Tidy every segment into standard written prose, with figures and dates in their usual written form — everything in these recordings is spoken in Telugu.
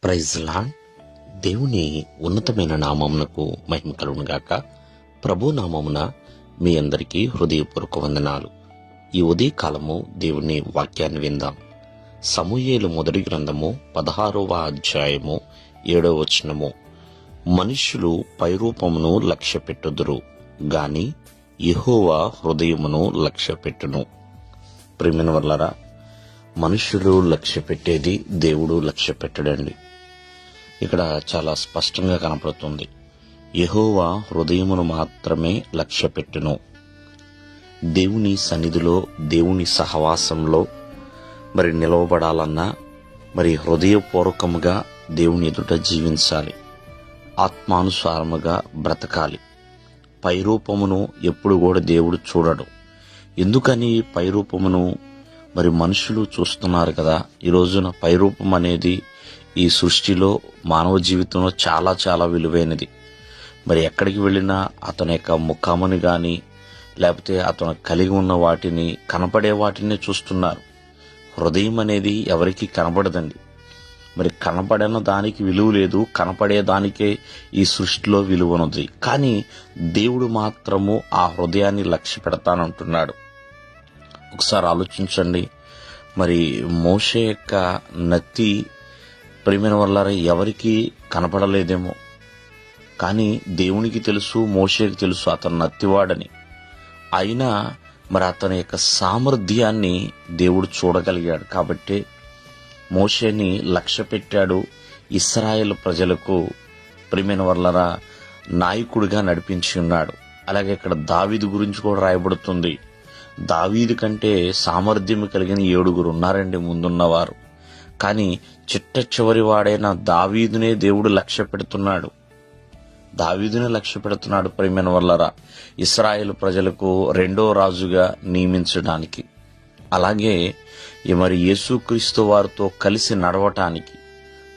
Praise lord. దేవుని ఉన్నతమైన నామమునకు మహిమ కలుగునుగాక. ప్రభు నామమున మీ అందరికీ హృదయపూర్వక వందనాలు. ఈ ఉదయ కాలము దేవుని వాక్యాన్ని విందాం. సమూయేలు మొదటి గ్రంథము 16వ అధ్యాయము 7వ వచనము. మనుష్యులు పైరూపమును లక్ష్య పెట్టుదురు గాని యెహోవా హృదయమును లక్ష్య పెట్టును. ప్రియమైన వర్లారా, మనుష్యులు లక్ష్య పెట్టేది దేవుడు లక్ష్య పెట్టడండి. ఇక్కడ చాలా స్పష్టంగా కనపడుతుంది. యెహోవా హృదయమును మాత్రమే లక్ష్య పెట్టును. దేవుని సన్నిధిలో, దేవుని సహవాసంలో నిలవబడాలన్నా హృదయపూర్వకముగా దేవుని ఎదుట జీవించాలి, ఆత్మానుసారముగా బ్రతకాలి. పైరూపమును ఎప్పుడు కూడా దేవుడు చూడడు. ఎందుకని పైరూపమును మనుషులు చూస్తున్నారు కదా. ఈ రోజున పైరూపం అనేది ఈ సృష్టిలో, మానవ జీవితంలో చాలా చాలా విలువైనది. ఎక్కడికి వెళ్ళినా అతని యొక్క ముఖముని కానీ, లేకపోతే అతను కలిగి ఉన్న వాటిని, కనపడే వాటిని చూస్తున్నారు. హృదయం అనేది ఎవరికి కనపడదండి. కనపడిన దానికి విలువ లేదు, కనపడే దానికే ఈ సృష్టిలో విలువనుంది. కానీ దేవుడు మాత్రము ఆ హృదయాన్ని లక్ష్య పెడతానంటున్నాడు. ఒకసారి ఆలోచించండి. మోషే యొక్క నత్తి ప్రియమైన వల్ల ఎవరికి కనపడలేదేమో, కానీ దేవునికి తెలుసు, మోషేకి తెలుసు అతను నత్తివాడని. అయినా అతని యొక్క సామర్థ్యాన్ని దేవుడు చూడగలిగాడు. కాబట్టి మోషేని లక్ష్య పెట్టాడు. ఇశ్రాయేల్ ప్రజలకు ప్రియమైన వల్లరా నాయకుడిగా నడిపించి ఉన్నాడు. అలాగే ఇక్కడ దావీదు గురించి కూడా రాయబడుతుంది. దావీదు కంటే సామర్థ్యం కలిగిన 7 ఉన్నారండి ముందున్నవారు. కానీ చిట్ట చివరి వాడైన దావీదునే దేవుడు లక్ష్య పెడుతున్నాడు. ప్రియమైన వల్లరా ఇశ్రాయేలు ప్రజలకు 2వ రాజుగా నియమించడానికి. అలాగే యేసుక్రీస్తు వారితో కలిసి నడవటానికి,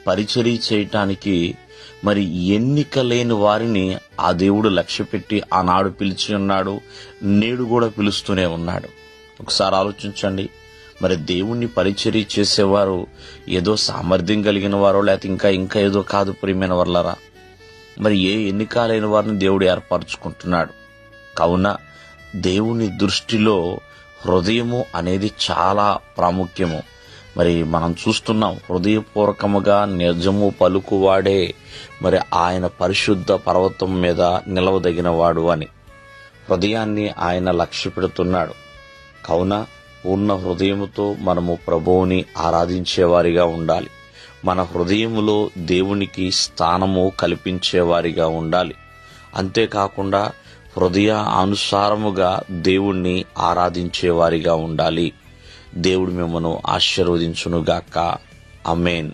పరిచర్య చేయటానికి ఎన్నిక లేని వారిని ఆ దేవుడు లక్ష్య పెట్టి ఆనాడు పిలిచి ఉన్నాడు, నేడు కూడా పిలుస్తూనే ఉన్నాడు. ఒకసారి ఆలోచించండి. దేవుణ్ణి పరిచర్య చేసేవారు ఏదో సామర్థ్యం కలిగిన వారో లేకపోతే ఇంకా ఏదో కాదు ప్రియమైన వర్లరా. ఏ ఎన్నిక లేని వారిని దేవుడు ఏర్పరచుకుంటున్నాడు. కావున దేవుని దృష్టిలో హృదయము అనేది చాలా ప్రాముఖ్యము. మనం చూస్తున్నాం, హృదయపూర్వకముగా నిజము పలుకువాడే ఆయన పరిశుద్ధ పర్వతం మీద నిలవదగిన వాడు అని హృదయాన్ని ఆయన లక్ష్య పెడుతున్నాడు. కావున పూర్ణ హృదయముతో మనము ప్రభువుని ఆరాధించేవారిగా ఉండాలి. మన హృదయములో దేవునికి స్థానము కల్పించేవారిగా ఉండాలి. అంతేకాకుండా హృదయ అనుసారముగా దేవుణ్ణి ఆరాధించేవారిగా ఉండాలి. దేవుడు మిమ్మను ఆశీర్వదించునుగాక. ఆమేన్.